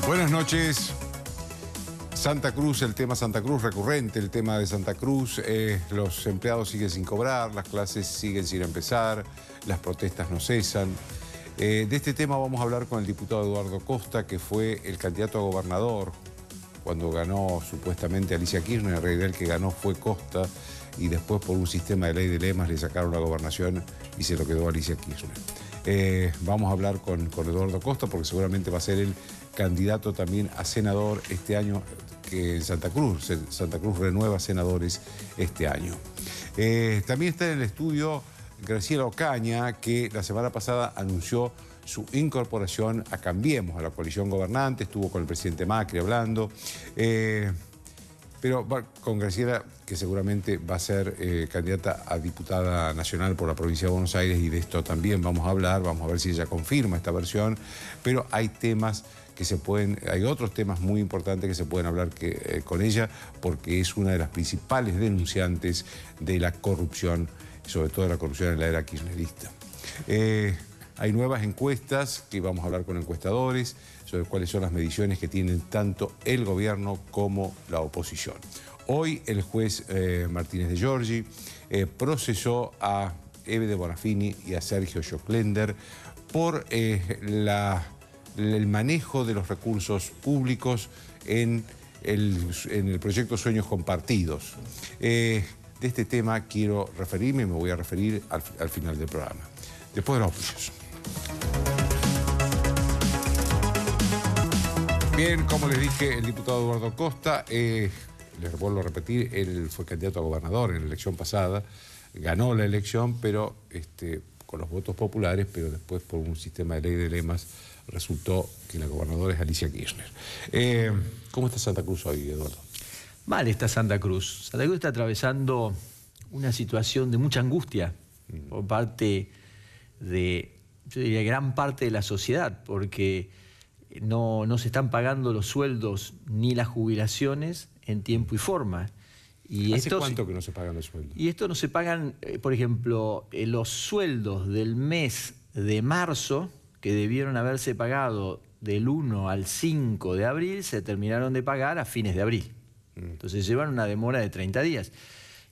Buenas noches. Santa Cruz, el tema Santa Cruz recurrente, el tema de Santa Cruz. Los empleados siguen sin cobrar, las clases siguen sin empezar, las protestas no cesan. De este tema vamos a hablar con el diputado Eduardo Costa, que fue el candidato a gobernador cuando ganó supuestamente Alicia Kirchner. En realidad el que ganó fue Costa y después por un sistema de ley de lemas le sacaron la gobernación y se lo quedó Alicia Kirchner. Vamos a hablar con Eduardo Costa porque seguramente va a ser el candidato también a senador este año, que en Santa Cruz renueva senadores este año. También está en el estudio Graciela Ocaña, que la semana pasada anunció su incorporación a Cambiemos, a la coalición gobernante. Estuvo con el presidente Macri hablando. Pero con Graciela, que seguramente va a ser candidata a diputada nacional por la provincia de Buenos Aires, y de esto también vamos a hablar, vamos a ver si ella confirma esta versión, pero hay temas que hay otros temas muy importantes que se pueden hablar con ella, porque es una de las principales denunciantes de la corrupción, sobre todo de la corrupción en la era kirchnerista. Hay nuevas encuestas que vamos a hablar con encuestadores sobre cuáles son las mediciones que tienen tanto el gobierno como la oposición. Hoy el juez Martínez de Giorgi procesó a Eve de Bonafini y a Sergio Schocklender por el manejo de los recursos públicos en el proyecto Sueños Compartidos. De este tema quiero referirme y me voy a referir al final del programa, después de los auspicios. Bien, como les dije, el diputado Eduardo Costa, les vuelvo a repetir, él fue candidato a gobernador en la elección pasada, ganó la elección, pero con los votos populares, pero después por un sistema de ley de lemas resultó que la gobernadora es Alicia Kirchner. ¿Cómo está Santa Cruz hoy, Eduardo? Mal está Santa Cruz. Santa Cruz está atravesando una situación de mucha angustia por parte de, yo diría, gran parte de la sociedad, porque no se están pagando los sueldos ni las jubilaciones en tiempo y forma. ¿Hace cuánto que no se pagan los sueldos? Y esto no se pagan, por ejemplo, los sueldos del mes de marzo, que debieron haberse pagado del 1 al 5 de abril, se terminaron de pagar a fines de abril. Entonces llevan una demora de 30 días.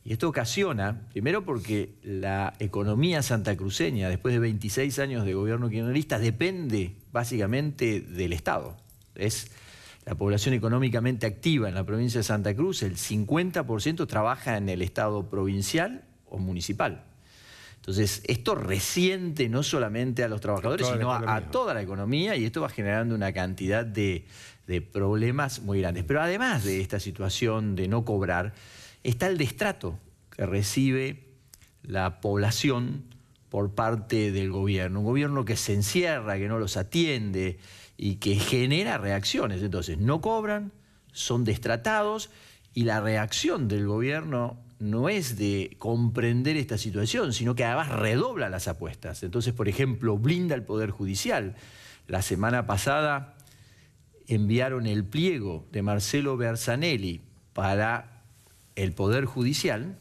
Y esto ocasiona, primero porque la economía santacruceña, después de 26 años de gobierno kirchnerista, depende básicamente del Estado. Es la población económicamente activa en la provincia de Santa Cruz, el 50% trabaja en el Estado provincial o municipal. Entonces, esto resiente no solamente a los trabajadores, sino a toda la economía, y esto va generando una cantidad de problemas muy grandes. Pero además de esta situación de no cobrar, está el destrato que recibe la población por parte del gobierno. Un gobierno que se encierra, que no los atiende y que genera reacciones. Entonces, no cobran, son destratados, y la reacción del gobierno no es de comprender esta situación, sino que además redobla las apuestas. Entonces, por ejemplo, blinda el Poder Judicial. La semana pasada enviaron el pliego de Marcelo Berzanelli para el Poder Judicial.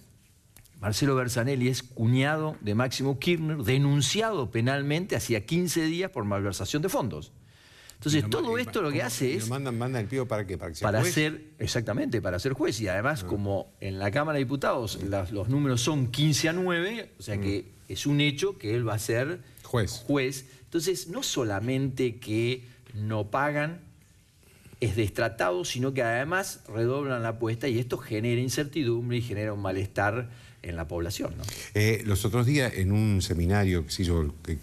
Marcelo Berzanelli es cuñado de Máximo Kirchner, denunciado penalmente hacía 15 días por malversación de fondos. Entonces, todo esto lo que hace es... ¿Manda el pliego para qué? ¿Para que sea juez? Exactamente, para ser juez. Y además, como en la Cámara de Diputados los números son 15-9, o sea que es un hecho que él va a ser juez. Entonces, no solamente que no pagan, es destratado, sino que además redoblan la apuesta, y esto genera incertidumbre y genera un malestar en la población, ¿no? Los otros días, en un seminario que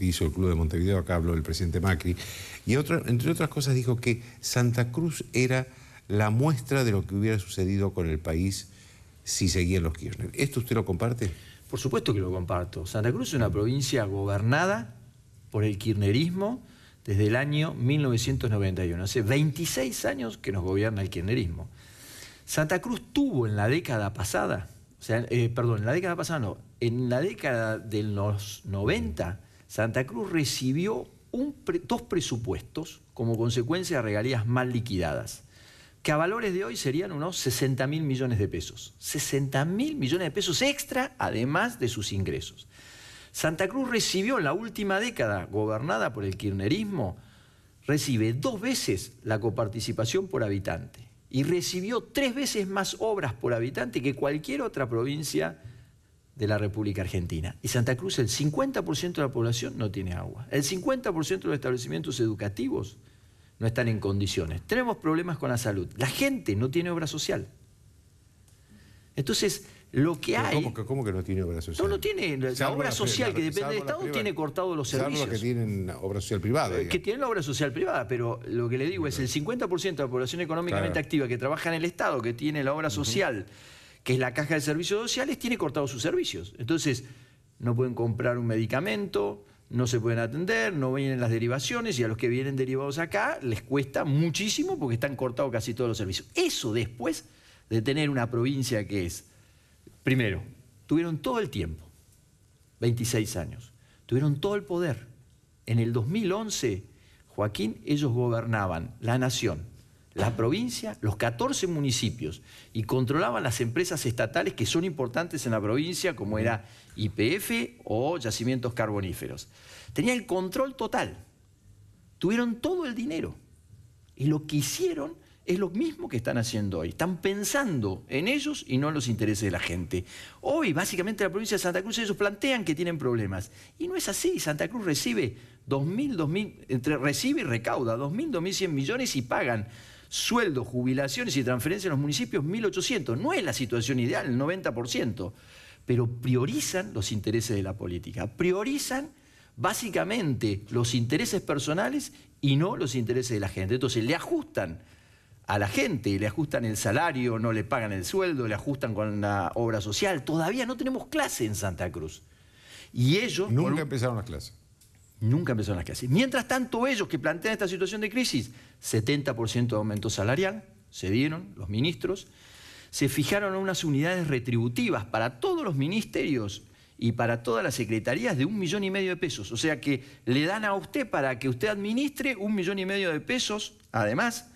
hizo el Club de Montevideo, acá habló el presidente Macri, y entre otras cosas dijo que Santa Cruz era la muestra de lo que hubiera sucedido con el país si seguían los Kirchner. ¿Esto usted lo comparte? Por supuesto que lo comparto. Santa Cruz es una provincia gobernada por el kirchnerismo desde el año 1991. Hace 26 años que nos gobierna el kirchnerismo. Santa Cruz tuvo en la década pasada, en la década pasada no, en la década de los 90, Santa Cruz recibió dos presupuestos como consecuencia de regalías mal liquidadas, que a valores de hoy serían unos 60.000 millones de pesos. 60.000 millones de pesos extra, además de sus ingresos. Santa Cruz recibió en la última década, gobernada por el kirchnerismo, recibe 2 veces la coparticipación por habitante y recibió 3 veces más obras por habitante que cualquier otra provincia de la República Argentina. Y Santa Cruz, el 50% de la población no tiene agua. El 50% de los establecimientos educativos no están en condiciones. Tenemos problemas con la salud. La gente no tiene obra social. Entonces, lo que hay... ¿Cómo que no tiene obra social? No tiene. La obra social que depende del Estado tiene cortado los servicios. Salvo que tienen obra social privada. Que tienen la obra social privada, pero lo que le digo es el 50% de la población económicamente activa que trabaja en el Estado, que tiene la obra social, que es la caja de servicios sociales, tiene cortados sus servicios. Entonces, no pueden comprar un medicamento, no se pueden atender, no vienen las derivaciones, y a los que vienen derivados acá les cuesta muchísimo porque están cortados casi todos los servicios. Eso después de tener una provincia que es, primero, tuvieron todo el tiempo, 26 años, tuvieron todo el poder. En el 2011, Joaquín, ellos gobernaban la nación, la provincia, los 14 municipios, y controlaban las empresas estatales que son importantes en la provincia, como era YPF o Yacimientos Carboníferos. Tenían el control total, tuvieron todo el dinero, y lo que hicieron es lo mismo que están haciendo hoy. Están pensando en ellos y no en los intereses de la gente. Hoy, básicamente, la provincia de Santa Cruz, ellos plantean que tienen problemas. Y no es así. Santa Cruz recibe recibe y recauda 2.000, 2.100 millones y pagan sueldos, jubilaciones y transferencias en los municipios 1.800. No es la situación ideal, el 90%. Pero priorizan los intereses de la política. Priorizan básicamente los intereses personales y no los intereses de la gente. Entonces, le ajustan a la gente, le ajustan el salario, no le pagan el sueldo, le ajustan con la obra social. Todavía no tenemos clase en Santa Cruz. Y ellos... Nunca empezaron las clases. Nunca empezaron las clases. Mientras tanto, ellos que plantean esta situación de crisis, 70% de aumento salarial, se dieron los ministros, se fijaron en unas unidades retributivas para todos los ministerios y para todas las secretarías de 1,5 millones de pesos. O sea que le dan a usted para que usted administre 1,5 millones de pesos, además.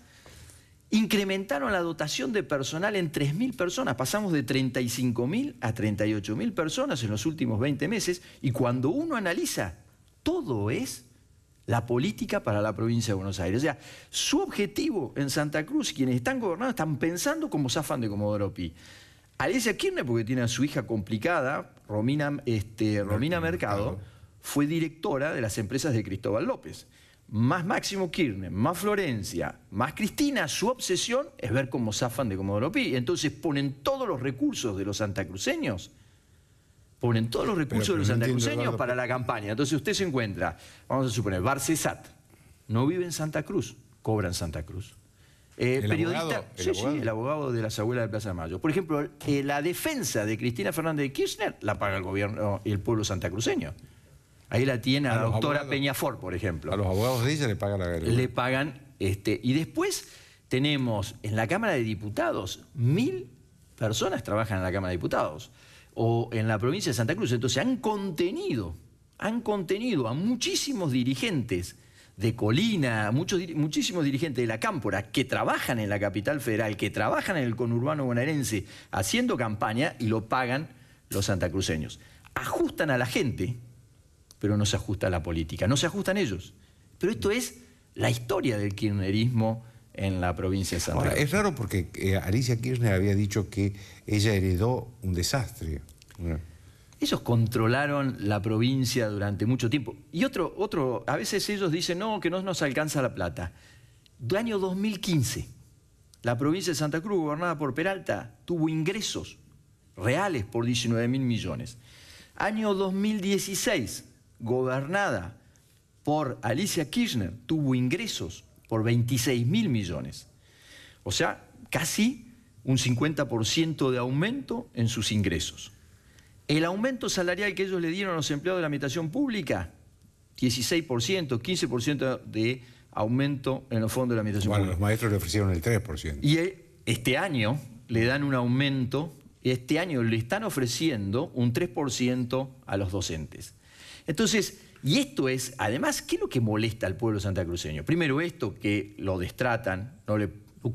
Incrementaron la dotación de personal en 3.000 personas. Pasamos de 35.000 a 38.000 personas en los últimos 20 meses. Y cuando uno analiza, todo es la política para la provincia de Buenos Aires. O sea, su objetivo en Santa Cruz, quienes están gobernando, están pensando como zafan de Comodoro Pi. Alicia Kirchner, porque tiene a su hija complicada, Romina Mercado, fue directora de las empresas de Cristóbal López. Más Máximo Kirchner, más Florencia, más Cristina, su obsesión es ver cómo zafan de Comodoro Pi. Entonces ponen todos los recursos de los santacruceños, para la campaña. Entonces usted se encuentra, vamos a suponer, Barcesat, no vive en Santa Cruz, cobra en Santa Cruz. Periodista, el abogado de las abuelas de Plaza de Mayo. Por ejemplo, la defensa de Cristina Fernández de Kirchner la paga el gobierno y el pueblo santacruceño. Ahí la tiene a la doctora Peñafort, por ejemplo. A los abogados de ella le pagan la... Le pagan, y después tenemos en la Cámara de Diputados, 1.000 personas trabajan en la Cámara de Diputados, o en la provincia de Santa Cruz. Entonces han contenido a muchísimos dirigentes de Colina, muchísimos dirigentes de la Cámpora que trabajan en la capital federal, que trabajan en el conurbano bonaerense haciendo campaña, y lo pagan los santacruceños. Ajustan a la gente, pero no se ajusta a la política, no se ajustan ellos. Pero esto es la historia del kirchnerismo en la provincia de Santa Cruz. Ahora, es raro porque Alicia Kirchner había dicho que ella heredó un desastre. Ellos controlaron la provincia durante mucho tiempo. Y a veces ellos dicen, no, que no nos alcanza la plata. Del año 2015, la provincia de Santa Cruz, gobernada por Peralta, tuvo ingresos reales por 19.000 millones. Año 2016, gobernada por Alicia Kirchner, tuvo ingresos por 26.000 millones. O sea, casi un 50% de aumento en sus ingresos. El aumento salarial que ellos le dieron a los empleados de la administración pública, 16%, 15% de aumento en los fondos de la administración pública. Los maestros le ofrecieron el 3%. Y este año le dan un aumento, este año le están ofreciendo un 3% a los docentes. Entonces, y esto es, además, ¿qué es lo que molesta al pueblo santacruceño? Primero esto, que lo destratan, no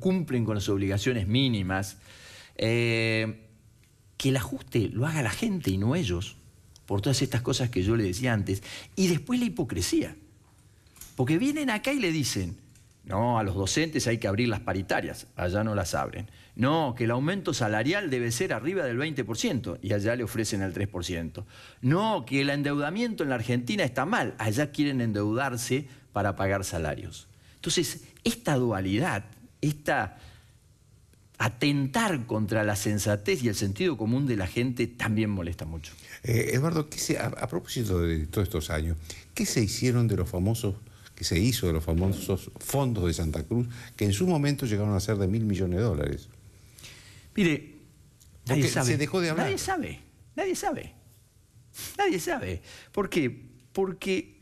cumplen con las obligaciones mínimas, que el ajuste lo haga la gente y no ellos, por todas estas cosas que yo le decía antes, y después la hipocresía. Porque vienen acá y le dicen, no, a los docentes hay que abrir las paritarias, allá no las abren. No, que el aumento salarial debe ser arriba del 20% y allá le ofrecen el 3%. No, que el endeudamiento en la Argentina está mal, allá quieren endeudarse para pagar salarios. Entonces, esta dualidad, esta atentar contra la sensatez y el sentido común de la gente también molesta mucho. Eduardo, a propósito de todos estos años, ¿qué se hicieron de los famosos, que se hizo de los famosos fondos de Santa Cruz, que en su momento llegaron a ser de $1.000 millones? Mire, nadie sabe. Se dejó de hablar. Nadie sabe. Nadie sabe. ¿Por qué? Porque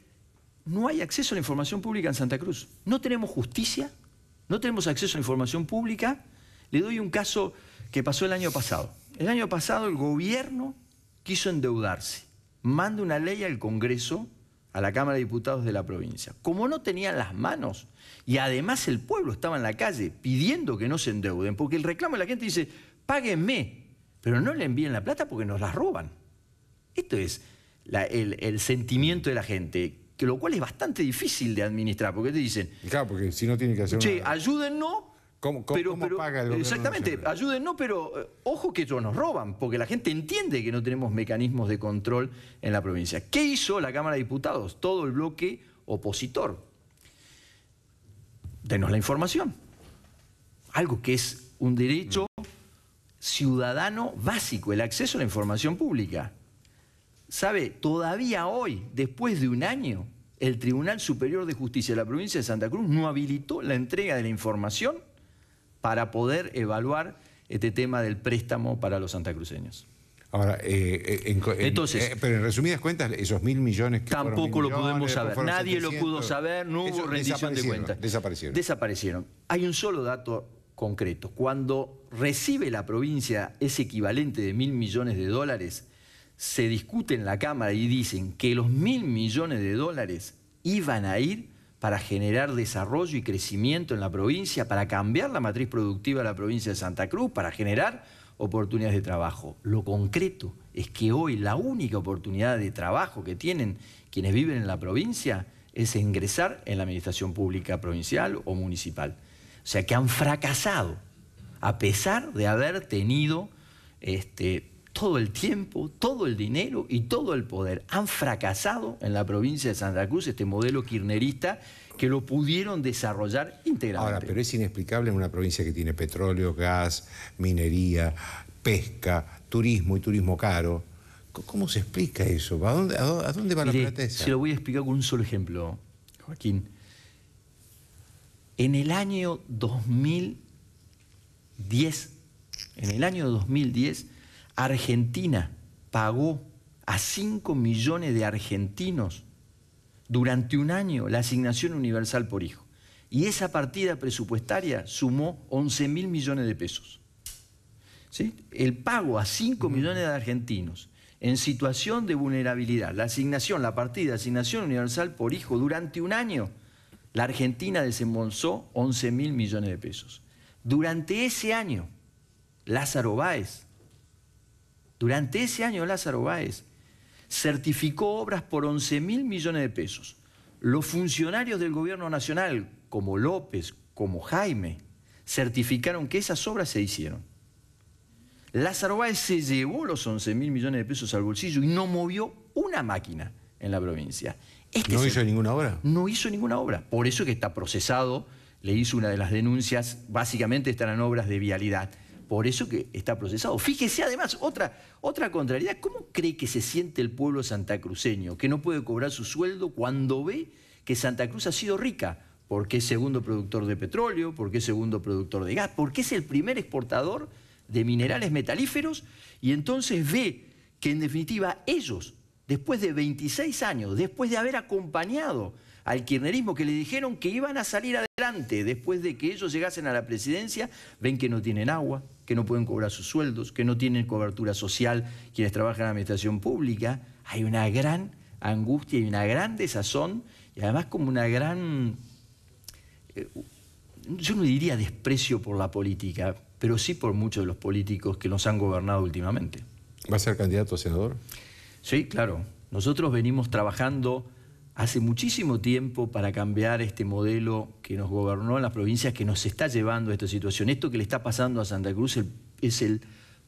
no hay acceso a la información pública en Santa Cruz. No tenemos justicia, no tenemos acceso a la información pública. Le doy un caso que pasó el año pasado. El año pasado el gobierno quiso endeudarse. Manda una ley al Congreso, a la Cámara de Diputados de la provincia. Como no tenían las manos, y además el pueblo estaba en la calle pidiendo que no se endeuden, porque el reclamo de la gente dice, páguenme, pero no le envíen la plata porque nos la roban. Esto es el sentimiento de la gente, que lo cual es bastante difícil de administrar, porque te dicen... Claro, porque si no tiene que hacer che, ayúdennos. ¿Cómo paga el gobierno? Exactamente, ayúdennos, pero ojo que ellos nos roban, porque la gente entiende que no tenemos mecanismos de control en la provincia. ¿Qué hizo la Cámara de Diputados? Todo el bloque opositor. Denos la información. Algo que es un derecho ciudadano básico, el acceso a la información pública. ¿Sabe? Todavía hoy, después de un año, el Tribunal Superior de Justicia de la provincia de Santa Cruz no habilitó la entrega de la información para poder evaluar este tema del préstamo para los santacruceños. Ahora, Entonces, pero en resumidas cuentas, esos $1.000 millones que tampoco lo pudimos saber. Nadie 700, lo pudo saber, no hubo rendición de cuentas. Desaparecieron. Hay un solo dato concreto. Cuando recibe la provincia ese equivalente de $1.000 millones, se discute en la Cámara y dicen que los $1.000 millones iban a ir para generar desarrollo y crecimiento en la provincia, para cambiar la matriz productiva de la provincia de Santa Cruz, para generar oportunidades de trabajo. Lo concreto es que hoy la única oportunidad de trabajo que tienen quienes viven en la provincia es ingresar en la administración pública provincial o municipal. O sea que han fracasado, a pesar de haber tenido todo el tiempo, todo el dinero y todo el poder. Han fracasado en la provincia de Santa Cruz este modelo kirchnerista que lo pudieron desarrollar íntegramente. Ahora, pero es inexplicable en una provincia que tiene petróleo, gas, minería, pesca, turismo y turismo caro. ¿Cómo se explica eso? ¿A dónde va la plata esa? Se lo voy a explicar con un solo ejemplo, Joaquín. En el año 2010, Argentina pagó a 5 millones de argentinos durante un año la asignación universal por hijo. Y esa partida presupuestaria sumó 11.000 millones de pesos. ¿Sí? El pago a 5 millones de argentinos en situación de vulnerabilidad, la partida de asignación universal por hijo durante un año, la Argentina desembolsó 11.000 millones de pesos. Durante ese año, Lázaro Báez certificó obras por 11.000 millones de pesos. Los funcionarios del gobierno nacional, como López, como Jaime, certificaron que esas obras se hicieron. Lázaro Báez se llevó los 11.000 millones de pesos al bolsillo y no movió una máquina en la provincia. ¿No hizo ninguna obra? No hizo ninguna obra. Por eso que está procesado, le hizo una de las denuncias, básicamente están en obras de vialidad. Por eso que está procesado. Fíjese además, otra contrariedad, ¿cómo cree que se siente el pueblo santacruceño que no puede cobrar su sueldo cuando ve que Santa Cruz ha sido rica? Porque es segundo productor de petróleo, porque es segundo productor de gas, porque es el primer exportador de minerales metalíferos y entonces ve que en definitiva ellos, después de 26 años, después de haber acompañado al kirchnerismo que le dijeron que iban a salir adelante después de que ellos llegasen a la presidencia, ven que no tienen agua, que no pueden cobrar sus sueldos, que no tienen cobertura social quienes trabajan en la administración pública. Hay una gran angustia y una gran desazón y además como una gran, yo no diría desprecio por la política, pero sí por muchos de los políticos que nos han gobernado últimamente. ¿Va a ser candidato a senador? Sí, claro. Nosotros venimos trabajando hace muchísimo tiempo para cambiar este modelo que nos gobernó en las provincias, que nos está llevando a esta situación. Esto que le está pasando a Santa Cruz es el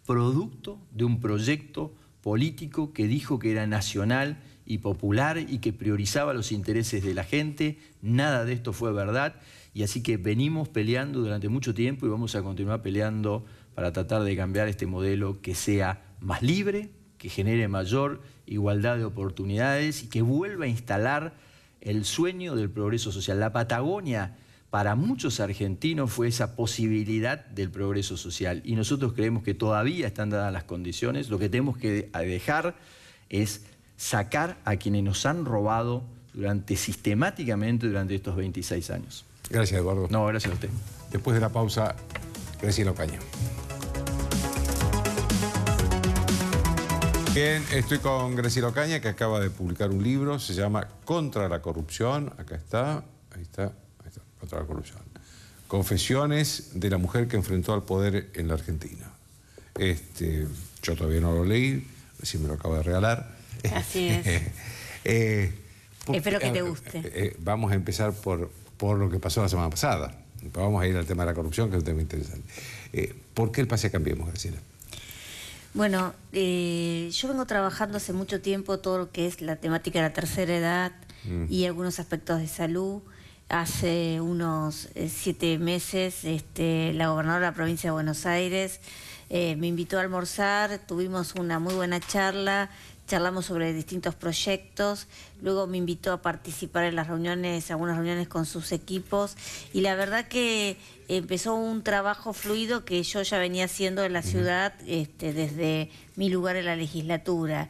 producto de un proyecto político que dijo que era nacional y popular y que priorizaba los intereses de la gente. Nada de esto fue verdad, y así que venimos peleando durante mucho tiempo y vamos a continuar peleando para tratar de cambiar este modelo que sea más libre, que genere mayor igualdad de oportunidades y que vuelva a instalar el sueño del progreso social. La Patagonia, para muchos argentinos, fue esa posibilidad del progreso social, y nosotros creemos que todavía están dadas las condiciones. Lo que tenemos que dejar es sacar a quienes nos han robado sistemáticamente durante estos 26 años. Gracias, Eduardo. No, gracias a usted. Después de la pausa, Graciela Ocaña. Bien, estoy con Graciela Ocaña, que acaba de publicar un libro, se llama Contra la corrupción. Acá está, ahí está, contra la corrupción. Confesiones de la mujer que enfrentó al poder en la Argentina. Yo todavía no lo leí, recién me lo acabo de regalar. Así es. Espero que te guste. Vamos a empezar por lo que pasó la semana pasada. Vamos a ir al tema de la corrupción, que es un tema interesante. ¿Por qué el Pase Cambiemos, Graciela? Bueno, yo vengo trabajando hace mucho tiempo todo lo que es la temática de la tercera edad y algunos aspectos de salud. Hace unos 7 meses la gobernadora de la provincia de Buenos Aires me invitó a almorzar, tuvimos una muy buena charla, charlamos sobre distintos proyectos, luego me invitó a participar en las reuniones, algunas reuniones con sus equipos, y la verdad que empezó un trabajo fluido que yo ya venía haciendo en la ciudad desde mi lugar en la legislatura.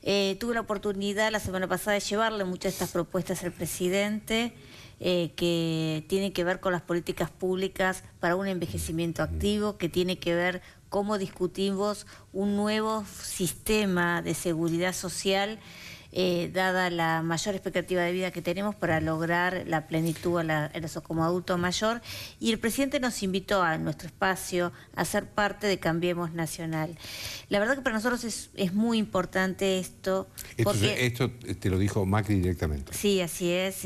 Tuve la oportunidad la semana pasada de llevarle muchas de estas propuestas al presidente, que tiene que ver con las políticas públicas para un envejecimiento activo, que tiene que ver cómo discutimos un nuevo sistema de seguridad social, dada la mayor expectativa de vida que tenemos para lograr la plenitud como adulto mayor. Y el presidente nos invitó a nuestro espacio a ser parte de Cambiemos Nacional. La verdad que para nosotros es muy importante esto. Esto te lo dijo Macri directamente. Sí, así es,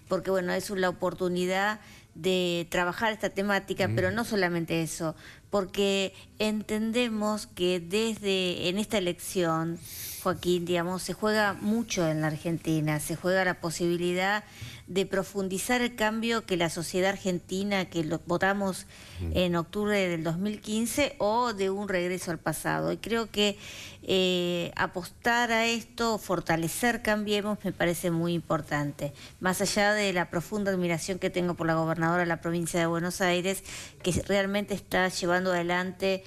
porque bueno, es la oportunidad de trabajar esta temática, pero no solamente eso, porque entendemos que en esta elección, Joaquín, digamos, se juega mucho en la Argentina, se juega la posibilidad de profundizar el cambio que la sociedad argentina, que lo votamos en octubre del 2015, o de un regreso al pasado. Y creo que apostar a esto, fortalecer Cambiemos, me parece muy importante. Más allá de la profunda admiración que tengo por la gobernadora de la provincia de Buenos Aires, que realmente está llevando adelante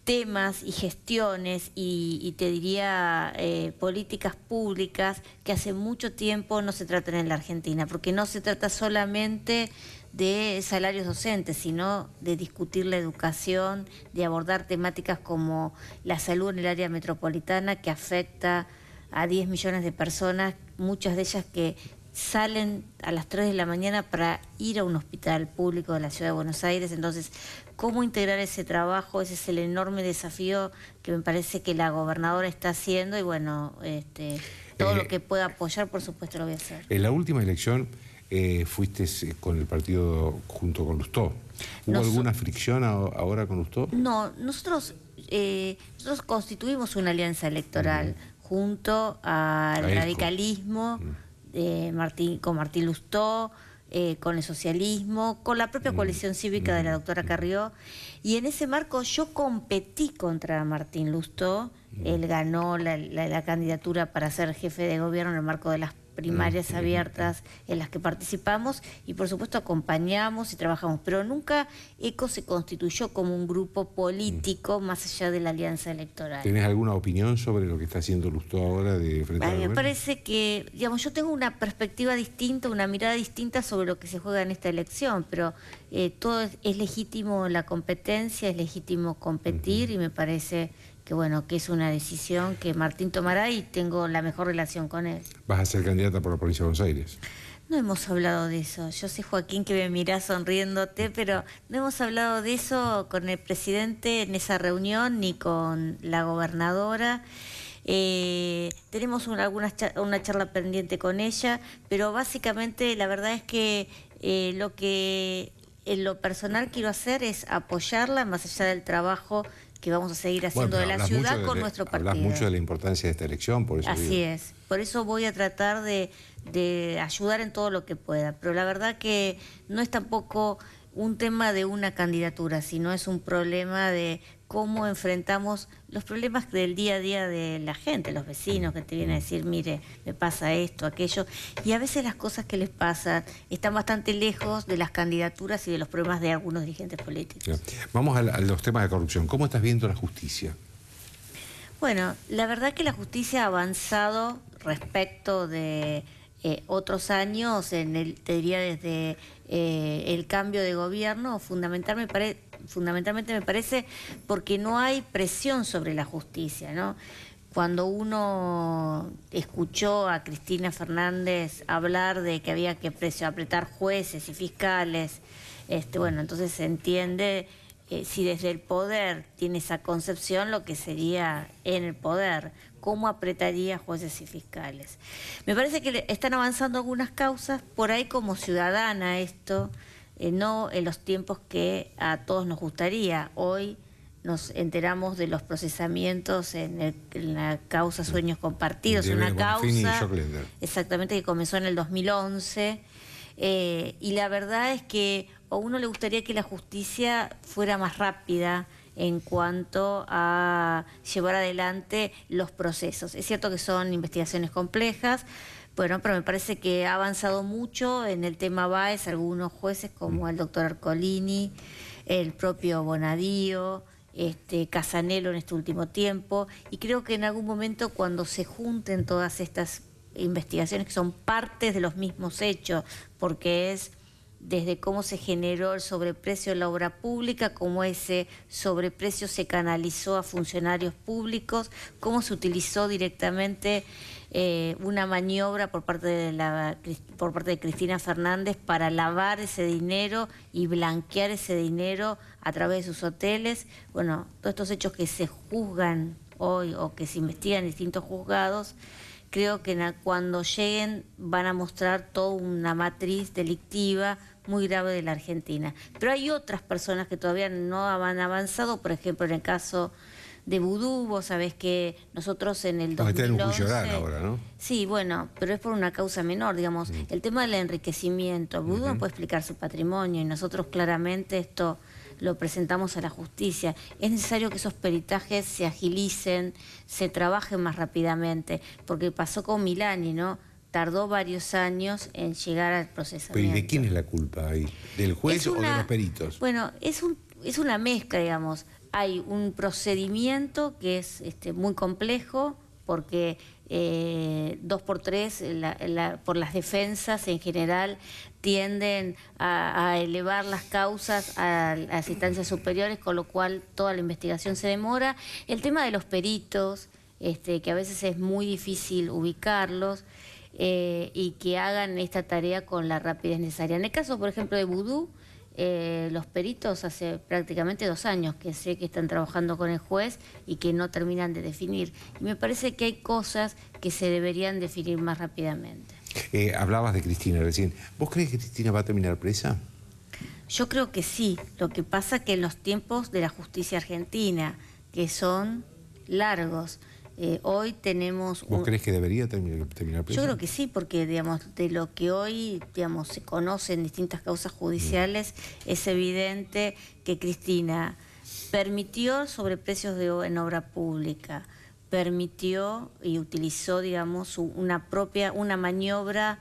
temas y gestiones y te diría políticas públicas que hace mucho tiempo no se tratan en la Argentina, porque no se trata solamente de salarios docentes, sino de discutir la educación, de abordar temáticas como la salud en el área metropolitana, que afecta a 10 millones de personas, muchas de ellas que salen a las 3 de la mañana para ir a un hospital público de la Ciudad de Buenos Aires. Entonces, ¿cómo integrar ese trabajo? Ese es el enorme desafío que me parece que la gobernadora está haciendo, y bueno, todo lo que pueda apoyar, por supuesto, lo voy a hacer. En la última elección fuiste con el partido junto con Lustó. ¿Hubo alguna fricción ahora con Lustó? No, nosotros constituimos una alianza electoral junto al radicalismo, con Martín Lustó, con el socialismo, con la propia coalición cívica de la doctora Carrió, y en ese marco yo competí contra Martín Lustó. Él ganó la candidatura para ser jefe de gobierno en el marco de las primarias abiertas en las que participamos, y por supuesto acompañamos y trabajamos, pero nunca ECO se constituyó como un grupo político más allá de la alianza electoral. ¿Tenés alguna opinión sobre lo que está haciendo Lustó ahora de frente al gobierno? Me parece que, digamos, yo tengo una perspectiva distinta, una mirada distinta sobre lo que se juega en esta elección, pero todo es legítimo la competencia, es legítimo competir, y me parece que bueno, que es una decisión que Martín tomará, y tengo la mejor relación con él. ¿Vas a ser candidata por la provincia de Buenos Aires? No hemos hablado de eso. Yo sé, Joaquín, que me mirás sonriéndote, pero no hemos hablado de eso con el presidente en esa reunión, ni con la gobernadora. Tenemos una charla pendiente con ella, pero básicamente la verdad es que lo que en lo personal quiero hacer es apoyarla más allá del trabajo que vamos a seguir haciendo de la ciudad con nuestro partido. Hablas mucho de la importancia de esta elección, por eso Así es, por eso voy a tratar de ayudar en todo lo que pueda, pero la verdad que no es tampoco un tema de una candidatura, sino es un problema de cómo enfrentamos los problemas del día a día de la gente, los vecinos que te vienen a decir, mire, me pasa esto, aquello, y a veces las cosas que les pasan están bastante lejos de las candidaturas y de los problemas de algunos dirigentes políticos. Sí. Vamos a los temas de corrupción. ¿Cómo estás viendo la justicia? Bueno, la verdad que la justicia ha avanzado respecto de otros años, te diría desde el cambio de gobierno, fundamentalmente me parece porque no hay presión sobre la justicia, ¿no? Cuando uno escuchó a Cristina Fernández hablar de que había que apretar jueces y fiscales, bueno, entonces se entiende si desde el poder tiene esa concepción lo que sería en el poder, cómo apretaría jueces y fiscales. Me parece que están avanzando algunas causas, por ahí como ciudadana esto, no en los tiempos que a todos nos gustaría. Hoy nos enteramos de los procesamientos en la causa Sueños Compartidos, una causa exactamente que comenzó en el 2011, y la verdad es que a uno le gustaría que la justicia fuera más rápida en cuanto a llevar adelante los procesos. Es cierto que son investigaciones complejas, bueno, pero me parece que ha avanzado mucho en el tema Báez, algunos jueces como el doctor Ercolini, el propio Bonadío, Casanelo en este último tiempo, y creo que en algún momento cuando se junten todas estas investigaciones que son partes de los mismos hechos, porque es desde cómo se generó el sobreprecio en la obra pública, cómo ese sobreprecio se canalizó a funcionarios públicos, cómo se utilizó directamente una maniobra por parte de Cristina Fernández para lavar ese dinero y blanquear ese dinero a través de sus hoteles. Bueno, todos estos hechos que se juzgan hoy o que se investigan en distintos juzgados, creo que cuando lleguen van a mostrar toda una matriz delictiva muy grave de la Argentina. Pero hay otras personas que todavía no han avanzado, por ejemplo, en el caso de Vudú, vos sabés que nosotros en el 2011... Está en un juicio oral ahora, ¿no? Sí, bueno, pero es por una causa menor, digamos. El tema del enriquecimiento, Vudú no puede explicar su patrimonio y nosotros claramente esto lo presentamos a la justicia. Es necesario que esos peritajes se agilicen, se trabajen más rápidamente, porque pasó con Milani, ¿no? Tardó varios años en llegar al procesamiento. ¿Pero y de quién es la culpa ahí? ¿Del juez o de los peritos? Bueno, es una mezcla, digamos. Hay un procedimiento que es muy complejo, porque 2x3 por las defensas en general tienden a elevar las causas a las instancias superiores, con lo cual toda la investigación se demora. El tema de los peritos, que a veces es muy difícil ubicarlos, y que hagan esta tarea con la rapidez necesaria. En el caso, por ejemplo, de Vudú, los peritos hace prácticamente 2 años que sé que están trabajando con el juez y que no terminan de definir. Y me parece que hay cosas que se deberían definir más rápidamente. Hablabas de Cristina recién. ¿Vos crees que Cristina va a terminar presa? Yo creo que sí. Lo que pasa es que en los tiempos de la justicia argentina, que son largos, hoy tenemos... ¿Vos crees que debería terminar presa? Yo creo que sí, porque digamos, de lo que hoy se conoce en distintas causas judiciales, es evidente que Cristina permitió sobreprecios en obra pública, permitió y utilizó, digamos, una maniobra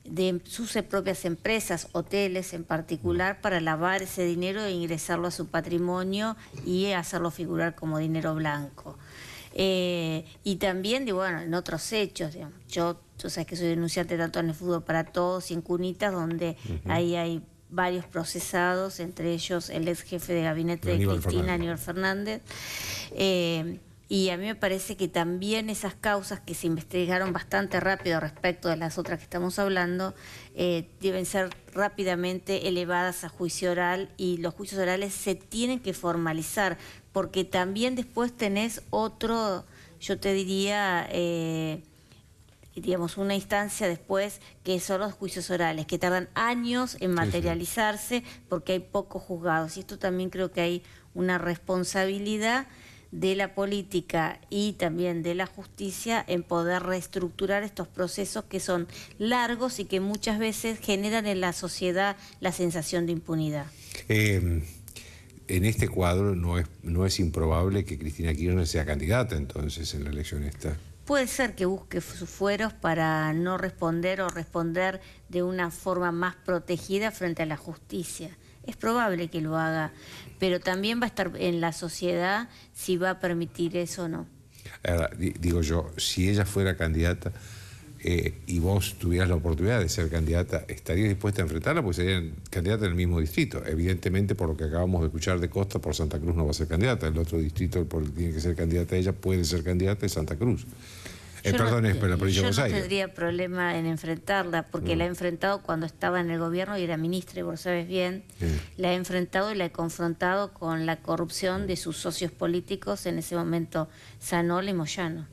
de sus propias empresas, hoteles en particular, para lavar ese dinero e ingresarlo a su patrimonio y hacerlo figurar como dinero blanco. Y también, bueno, en otros hechos, digamos, yo sabes que soy denunciante tanto en el Fútbol para Todos y en Cunitas, donde ahí hay varios procesados, entre ellos el ex jefe de gabinete de Cristina, Aníbal Fernández. Y a mí me parece que también esas causas que se investigaron bastante rápido respecto de las otras que estamos hablando, deben ser rápidamente elevadas a juicio oral, y los juicios orales se tienen que formalizar, porque también después tenés otro yo te diría, digamos, una instancia después que son los juicios orales, que tardan años en materializarse porque hay pocos juzgados. Y esto también creo que hay una responsabilidad de la política y también de la justicia en poder reestructurar estos procesos que son largos y que muchas veces generan en la sociedad la sensación de impunidad. En este cuadro no es improbable que Cristina Kirchner sea candidata entonces en la elección esta. Puede ser que busque sus fueros para no responder o responder de una forma más protegida frente a la justicia. Es probable que lo haga, pero también va a estar en la sociedad si va a permitir eso o no. Ahora, digo yo, si ella fuera candidata y vos tuvieras la oportunidad de ser candidata, ¿estarías dispuesta a enfrentarla? Porque serían candidata en el mismo distrito. Evidentemente, por lo que acabamos de escuchar de Costa, por Santa Cruz no va a ser candidata. El otro distrito por el que tiene que ser candidata ella puede ser candidata es Santa Cruz. Perdón, es la provincia de Buenos Aires. Yo no tendría problema en enfrentarla, porque la he enfrentado cuando estaba en el gobierno y era ministra, y vos sabes bien. La he enfrentado y la he confrontado con la corrupción de sus socios políticos, en ese momento Zanola y Moyano.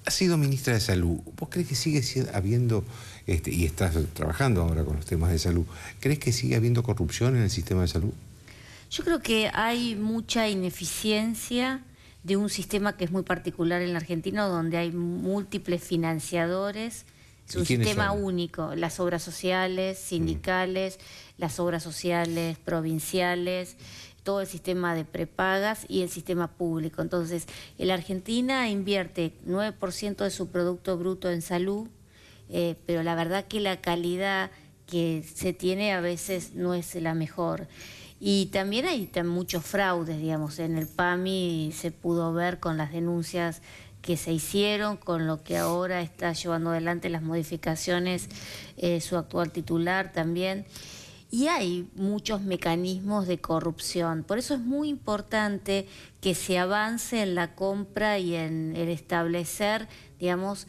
Ha sido ministra de Salud. ¿Vos crees que sigue habiendo, y estás trabajando ahora con los temas de salud, crees que sigue habiendo corrupción en el sistema de salud? Yo creo que hay mucha ineficiencia de un sistema que es muy particular en la Argentina, donde hay múltiples financiadores. Es un sistema único, las obras sociales, sindicales, las obras sociales provinciales, todo el sistema de prepagas y el sistema público. Entonces, la Argentina invierte 9% de su Producto Bruto en salud, pero la verdad que la calidad que se tiene a veces no es la mejor. Y también hay muchos fraudes, digamos, en el PAMI se pudo ver con las denuncias que se hicieron, con lo que ahora está llevando adelante las modificaciones su actual titular también. Y hay muchos mecanismos de corrupción. Por eso es muy importante que se avance en la compra y en el establecer, digamos,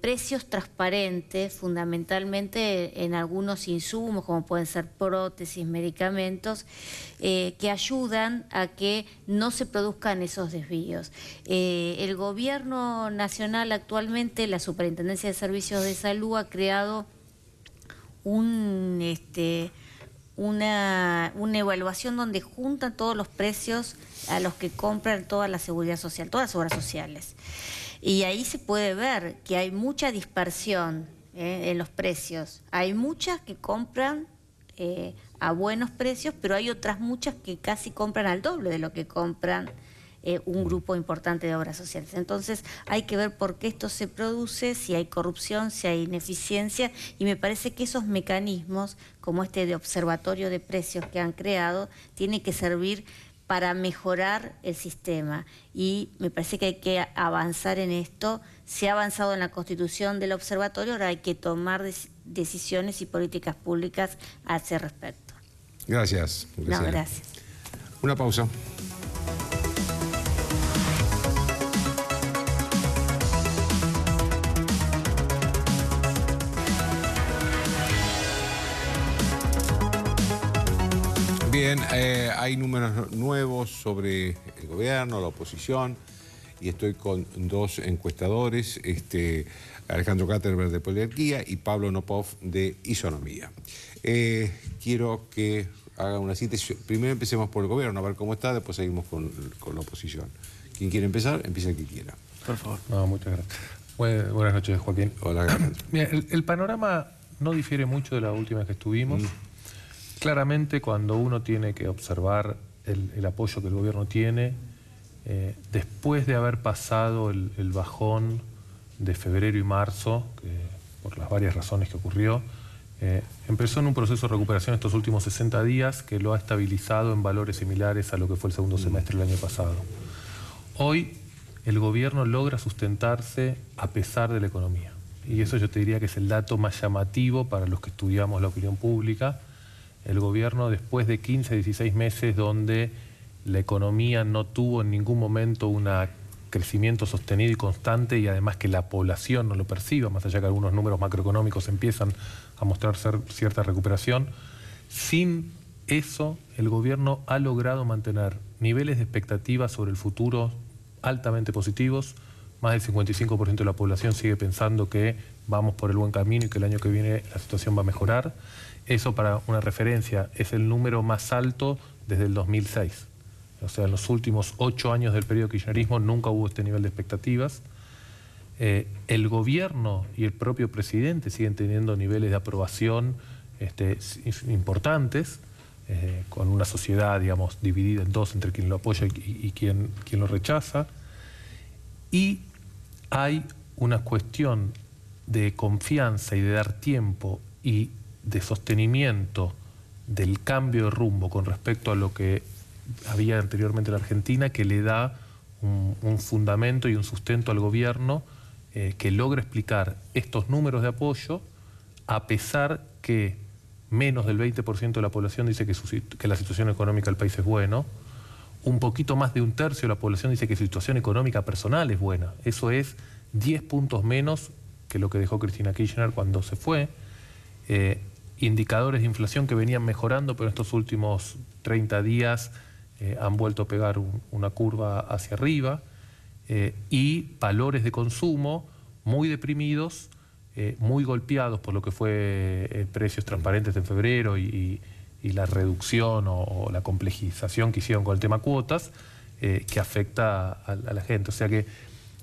precios transparentes, fundamentalmente en algunos insumos, como pueden ser prótesis, medicamentos, que ayudan a que no se produzcan esos desvíos. El Gobierno Nacional actualmente, la Superintendencia de Servicios de Salud, ha creado una evaluación donde juntan todos los precios a los que compran toda la seguridad social, todas las obras sociales. Y ahí se puede ver que hay mucha dispersión en los precios. Hay muchas que compran a buenos precios, pero hay otras muchas que casi compran al doble de lo que compran un grupo importante de obras sociales. Entonces hay que ver por qué esto se produce, si hay corrupción, si hay ineficiencia, y me parece que esos mecanismos, como este de observatorio de precios que han creado, tienen que servir para mejorar el sistema. Y me parece que hay que avanzar en esto. Se ha avanzado en la constitución del observatorio, ahora hay que tomar decisiones y políticas públicas a ese respecto. Gracias. No, gracias. Una pausa. Bien, hay números nuevos sobre el gobierno, la oposición, y estoy con dos encuestadores, Alejandro Katterberg de Poliarquía y Pablo Nopov de Isonomía. Quiero que hagan una síntesis. Primero empecemos por el gobierno, a ver cómo está, después seguimos con la oposición. ¿Quién quiere empezar? Empieza el que quiera. Por favor. No, muchas gracias. Buenas noches, Joaquín. Hola, Alejandro. Mira, el panorama no difiere mucho de la última que estuvimos. Claramente, cuando uno tiene que observar el apoyo que el gobierno tiene, después de haber pasado el bajón de febrero y marzo, que por las varias razones que ocurrió, empezó en un proceso de recuperación estos últimos 60 días que lo ha estabilizado en valores similares a lo que fue el segundo semestre del año pasado. Hoy el gobierno logra sustentarse a pesar de la economía. Y eso yo te diría que es el dato más llamativo para los que estudiamos la opinión pública. El gobierno, después de 15, 16 meses donde la economía no tuvo en ningún momento un crecimiento sostenido y constante, y además que la población no lo perciba, más allá que algunos números macroeconómicos empiezan a mostrar cierta recuperación, sin eso el gobierno ha logrado mantener niveles de expectativa sobre el futuro altamente positivos. Más del 55% de la población sigue pensando que vamos por el buen camino y que el año que viene la situación va a mejorar. Eso, para una referencia, es el número más alto desde el 2006. O sea, en los últimos 8 años del periodo kirchnerismo nunca hubo este nivel de expectativas. El gobierno y el propio presidente siguen teniendo niveles de aprobación importantes, con una sociedad, digamos, dividida en dos, entre quien lo apoya y quien lo rechaza. Y hay una cuestión de confianza y de dar tiempo y de sostenimiento del cambio de rumbo con respecto a lo que había anteriormente en la Argentina, que le da un fundamento y un sustento al gobierno que logra explicar estos números de apoyo, a pesar que menos del 20% de la población dice que la situación económica del país es buena. Un poquito más de un tercio de la población dice que su situación económica personal es buena. Eso es 10 puntos menos que lo que dejó Cristina Kirchner cuando se fue. Indicadores de inflación que venían mejorando, pero en estos últimos 30 días han vuelto a pegar una curva hacia arriba. Y valores de consumo muy deprimidos, muy golpeados por lo que fue precios transparentes en febrero y la reducción o la complejización que hicieron con el tema cuotas, que afecta a la gente. O sea que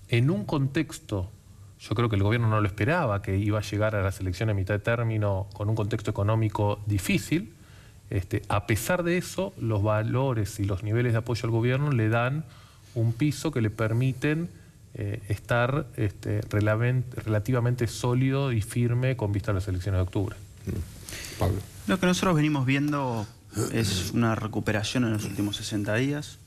en un contexto, yo creo que el gobierno no lo esperaba, que iba a llegar a las elecciones a mitad de término con un contexto económico difícil. A pesar de eso, los valores y los niveles de apoyo al gobierno le dan un piso que le permiten estar relativamente sólido y firme con vista a las elecciones de octubre. Pablo. Lo que nosotros venimos viendo es una recuperación en los últimos 60 días.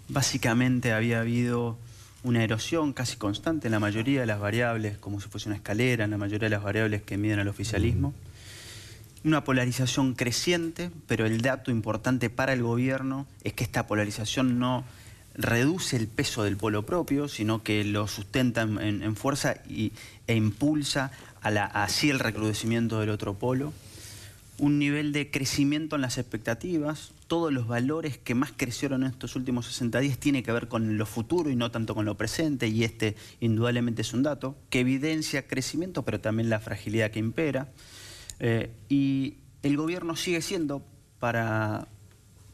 Básicamente había habido una erosión casi constante en la mayoría de las variables, como si fuese una escalera, en la mayoría de las variables que miden al oficialismo. Una polarización creciente, pero el dato importante para el gobierno es que esta polarización no reduce el peso del polo propio, sino que lo sustenta en fuerza e impulsa así el recrudecimiento del otro polo. Un nivel de crecimiento en las expectativas. Todos los valores que más crecieron en estos últimos 60 días tiene que ver con lo futuro y no tanto con lo presente, y indudablemente es un dato que evidencia crecimiento, pero también la fragilidad que impera. Y el gobierno sigue siendo para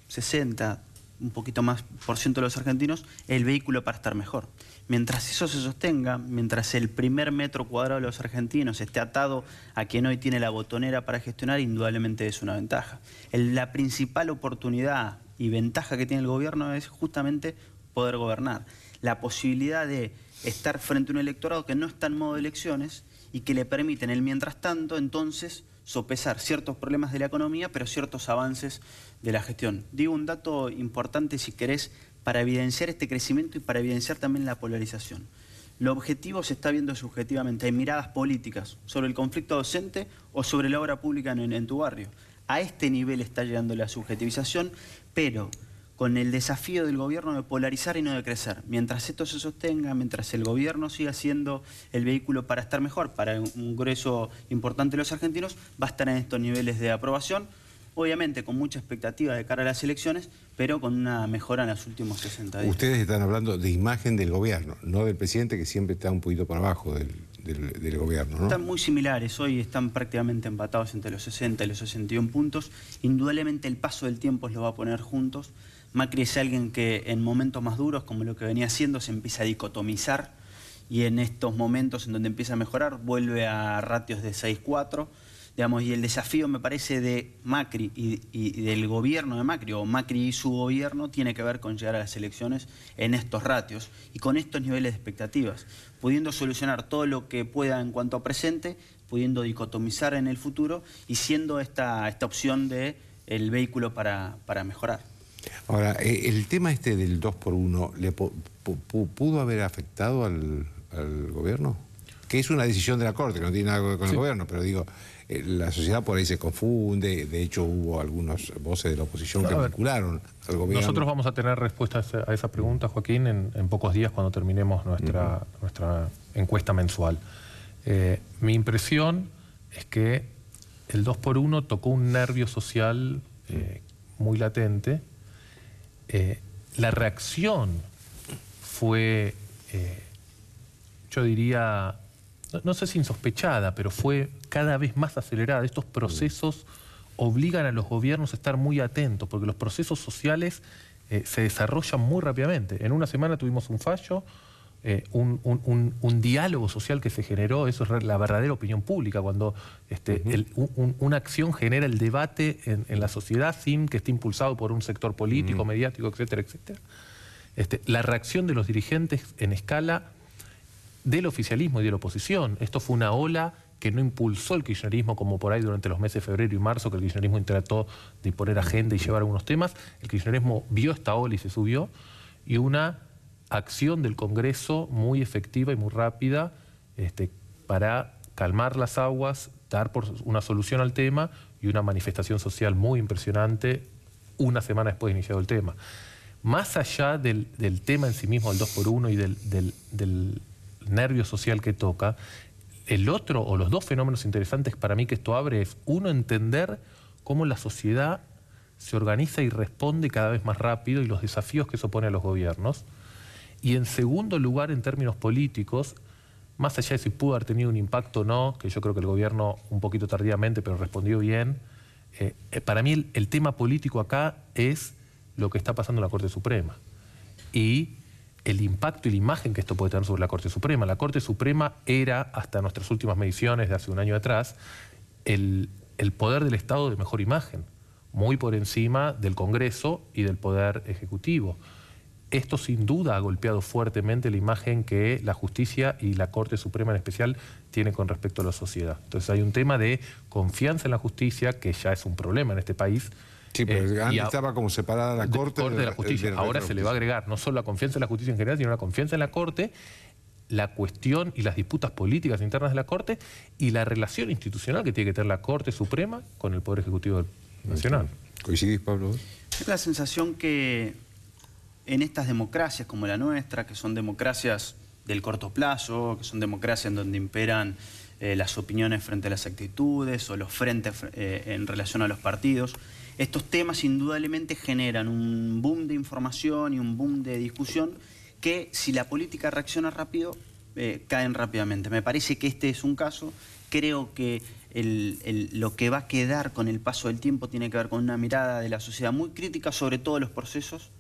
60, un poquito más por ciento de los argentinos, el vehículo para estar mejor. Mientras eso se sostenga, mientras el primer metro cuadrado de los argentinos esté atado a quien hoy tiene la botonera para gestionar, indudablemente es una ventaja. La principal oportunidad y ventaja que tiene el gobierno es justamente poder gobernar. La posibilidad de estar frente a un electorado que no está en modo de elecciones y que le permite en el mientras tanto, entonces, sopesar ciertos problemas de la economía, pero ciertos avances de la gestión. Digo un dato importante, si querés, para evidenciar este crecimiento y para evidenciar también la polarización. Lo objetivo se está viendo subjetivamente. Hay miradas políticas sobre el conflicto docente o sobre la obra pública en tu barrio. A este nivel está llegando la subjetivización, pero con el desafío del gobierno de polarizar y no de crecer. Mientras esto se sostenga, mientras el gobierno siga siendo el vehículo para estar mejor, para un grueso importante de los argentinos, va a estar en estos niveles de aprobación, obviamente con mucha expectativa de cara a las elecciones, pero con una mejora en los últimos 60 días. Ustedes están hablando de imagen del gobierno, no del presidente, que siempre está un poquito por abajo del gobierno, ¿no? Están muy similares, hoy están prácticamente empatados entre los 60 y los 61 puntos. Indudablemente el paso del tiempo los va a poner juntos. Macri es alguien que en momentos más duros, como lo que venía haciendo, se empieza a dicotomizar, y en estos momentos en donde empieza a mejorar, vuelve a ratios de 6-4. Digamos, y el desafío, me parece, de Macri y del gobierno de Macri, o Macri y su gobierno, tiene que ver con llegar a las elecciones en estos ratios y con estos niveles de expectativas, pudiendo solucionar todo lo que pueda en cuanto a presente, pudiendo dicotomizar en el futuro y siendo esta opción de el vehículo para mejorar. Ahora, el tema del 2x1, ¿le pudo haber afectado al gobierno? Que es una decisión de la Corte, que no tiene nada que ver con el gobierno, pero digo, la sociedad por ahí se confunde. De hecho, hubo algunas voces de la oposición que vincularon al gobierno. Nosotros vamos a tener respuestas a esa pregunta, Joaquín, en pocos días, cuando terminemos nuestra encuesta mensual. Mi impresión es que el 2x1 tocó un nervio social muy latente. La reacción fue, yo diría, no sé si insospechada, pero fue cada vez más acelerada. Estos procesos obligan a los gobiernos a estar muy atentos, porque los procesos sociales se desarrollan muy rápidamente. En una semana tuvimos un fallo, un diálogo social que se generó. Eso es la verdadera opinión pública, cuando una acción genera el debate en la sociedad sin que esté impulsado por un sector político, mediático, etcétera, etcétera. La reacción de los dirigentes en escala del oficialismo y de la oposición. Esto fue una ola que no impulsó el kirchnerismo como por ahí durante los meses de febrero y marzo, que el kirchnerismo trató de poner agenda y llevar algunos temas. El kirchnerismo vio esta ola y se subió, y una acción del Congreso muy efectiva y muy rápida para calmar las aguas, dar por una solución al tema, y una manifestación social muy impresionante una semana después de iniciado el tema. Más allá del tema en sí mismo, el 2x1 y del nervio social que toca, el otro o los dos fenómenos interesantes para mí que esto abre es, uno, entender cómo la sociedad se organiza y responde cada vez más rápido y los desafíos que eso pone a los gobiernos. Y en segundo lugar, en términos políticos, más allá de si pudo haber tenido un impacto o no, que yo creo que el gobierno un poquito tardíamente, pero respondió bien, para mí el tema político acá es lo que está pasando en la Corte Suprema y el impacto y la imagen que esto puede tener sobre la Corte Suprema. La Corte Suprema era, hasta nuestras últimas mediciones de hace un año atrás, el poder del Estado de mejor imagen, muy por encima del Congreso y del Poder Ejecutivo. Esto sin duda ha golpeado fuertemente la imagen que la justicia y la Corte Suprema en especial tienen con respecto a la sociedad. Entonces hay un tema de confianza en la justicia, que ya es un problema en este país. Sí, pero antes estaba como separada la Corte de la justicia. Ahora se le va a agregar no solo la confianza en la justicia en general, sino la confianza en la Corte, la cuestión y las disputas políticas internas de la Corte y la relación institucional que tiene que tener la Corte Suprema con el Poder Ejecutivo Nacional. ¿Coincidís, Pablo? Es la sensación que en estas democracias como la nuestra, que son democracias del corto plazo, que son democracias en donde imperan las opiniones frente a las actitudes o los frentes en relación a los partidos, estos temas indudablemente generan un boom de información y un boom de discusión que, si la política reacciona rápido, caen rápidamente. Me parece que este es un caso. Creo que lo que va a quedar con el paso del tiempo tiene que ver con una mirada de la sociedad muy crítica sobre todos los procesos.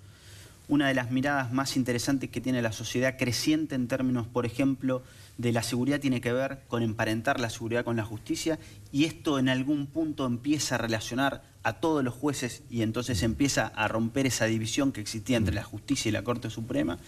Una de las miradas más interesantes que tiene la sociedad creciente en términos, por ejemplo, de la seguridad tiene que ver con emparentar la seguridad con la justicia, y esto en algún punto empieza a relacionar a todos los jueces y entonces empieza a romper esa división que existía entre la justicia y la Corte Suprema,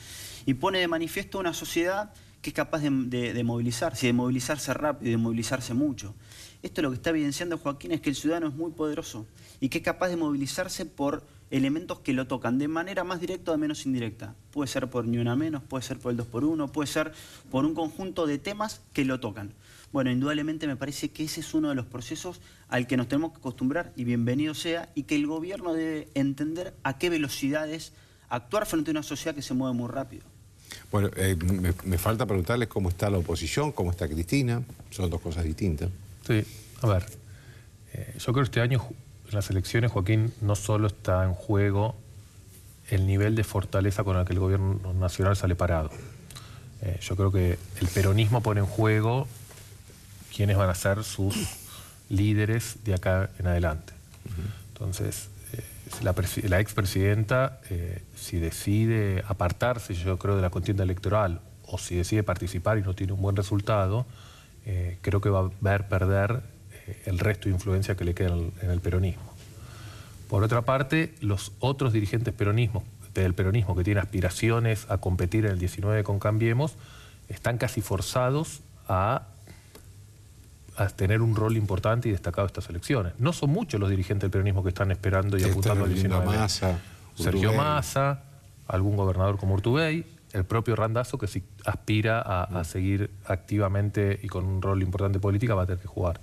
y pone de manifiesto una sociedad que es capaz de movilizarse, y de movilizarse rápido y de movilizarse mucho. Esto lo que está evidenciando Joaquín es que el ciudadano es muy poderoso y que es capaz de movilizarse por elementos que lo tocan de manera más directa o menos indirecta. Puede ser por ni una menos, puede ser por el 2x1, puede ser por un conjunto de temas que lo tocan. Bueno, indudablemente me parece que ese es uno de los procesos al que nos tenemos que acostumbrar, y bienvenido sea, y que el gobierno debe entender a qué velocidades actuar frente a una sociedad que se mueve muy rápido. Bueno, me falta preguntarles cómo está la oposición, cómo está Cristina. Son dos cosas distintas. Sí, a ver, yo creo que este año en las elecciones, Joaquín, no solo está en juego el nivel de fortaleza con el que el gobierno nacional sale parado. Yo creo que el peronismo pone en juego quiénes van a ser sus líderes de acá en adelante. Entonces, la expresidenta, si decide apartarse, yo creo, de la contienda electoral, o si decide participar y no tiene un buen resultado, creo que va a ver perder el resto de influencia que le queda en el peronismo. Por otra parte, los otros dirigentes del peronismo que tienen aspiraciones a competir en el 19 con Cambiemos, están casi forzados a tener un rol importante y destacado en estas elecciones. No son muchos los dirigentes del peronismo que están esperando y apuntando al 19. Massa, Sergio Massa, algún gobernador como Urtubey, el propio Randazzo, que si aspira a seguir activamente y con un rol importante política, va a tener que jugar.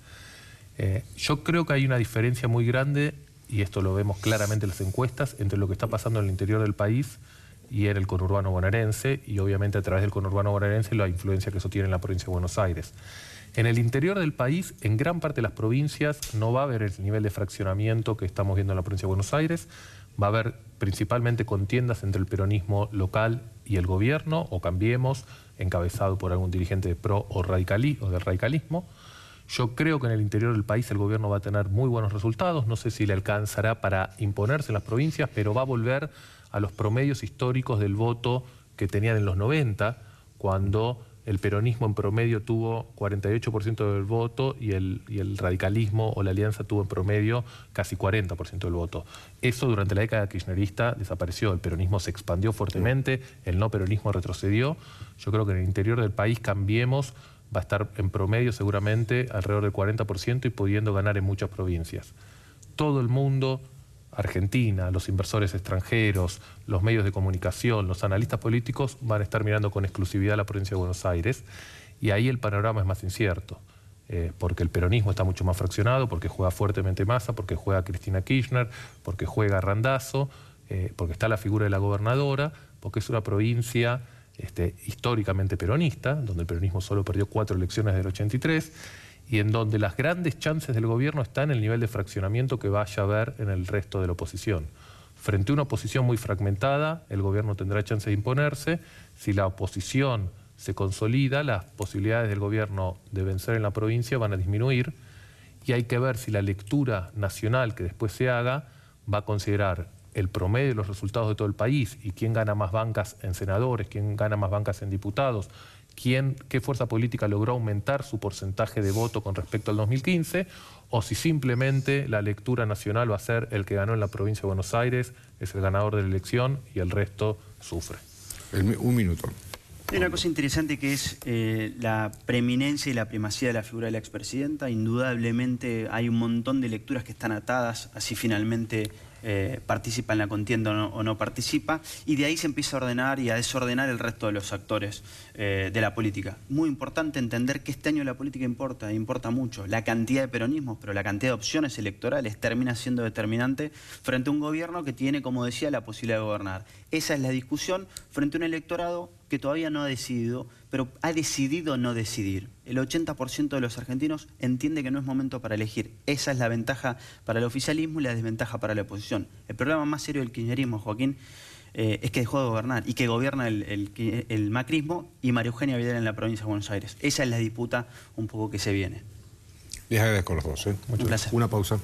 Yo creo que hay una diferencia muy grande, y esto lo vemos claramente en las encuestas, entre lo que está pasando en el interior del país y en el conurbano bonaerense, y obviamente a través del conurbano bonaerense la influencia que eso tiene en la provincia de Buenos Aires. En el interior del país, en gran parte de las provincias, no va a haber el nivel de fraccionamiento que estamos viendo en la provincia de Buenos Aires. va a haber principalmente contiendas entre el peronismo local y el gobierno, o Cambiemos, encabezado por algún dirigente de PRO o del radicalismo. Yo creo que en el interior del país el gobierno va a tener muy buenos resultados, no sé si le alcanzará para imponerse en las provincias, pero va a volver a los promedios históricos del voto que tenían en los 90, cuando el peronismo en promedio tuvo 48% del voto y el radicalismo o la alianza tuvo en promedio casi 40% del voto. Eso durante la década kirchnerista desapareció, el peronismo se expandió fuertemente, el no peronismo retrocedió. Yo creo que en el interior del país Cambiemos va a estar en promedio seguramente alrededor del 40% y pudiendo ganar en muchas provincias. Todo el mundo, Argentina, los inversores extranjeros, los medios de comunicación, los analistas políticos van a estar mirando con exclusividad la provincia de Buenos Aires y ahí el panorama es más incierto, porque el peronismo está mucho más fraccionado, porque juega fuertemente Massa, porque juega Cristina Kirchner, porque juega Randazzo, porque está la figura de la gobernadora, porque es una provincia históricamente peronista, donde el peronismo solo perdió 4 elecciones del 83, y en donde las grandes chances del gobierno están en el nivel de fraccionamiento que vaya a haber en el resto de la oposición. Frente a una oposición muy fragmentada, el gobierno tendrá chance de imponerse. Si la oposición se consolida, las posibilidades del gobierno de vencer en la provincia van a disminuir, y hay que ver si la lectura nacional que después se haga va a considerar el promedio de los resultados de todo el país y quién gana más bancas en senadores, quién gana más bancas en diputados, qué fuerza política logró aumentar su porcentaje de voto con respecto al 2015, o si simplemente la lectura nacional va a ser el que ganó en la provincia de Buenos Aires, es el ganador de la elección y el resto sufre. Un minuto. Hay una cosa interesante que es la preeminencia y la primacía de la figura de la expresidenta. Indudablemente hay un montón de lecturas que están atadas, así finalmente participa en la contienda o no participa, y de ahí se empieza a ordenar y a desordenar el resto de los actores de la política. Muy importante entender que este año la política importa mucho. La cantidad de peronismos, pero la cantidad de opciones electorales termina siendo determinante frente a un gobierno que tiene, como decía, la posibilidad de gobernar. Esa es la discusión frente a un electorado que todavía no ha decidido, pero ha decidido no decidir. El 80% de los argentinos entiende que no es momento para elegir. Esa es la ventaja para el oficialismo y la desventaja para la oposición. El problema más serio del kirchnerismo, Joaquín, es que dejó de gobernar y que gobierna el macrismo y María Eugenia Vidal en la provincia de Buenos Aires. Esa es la disputa un poco que se viene. Les agradezco a los dos. Un placer. Una pausa.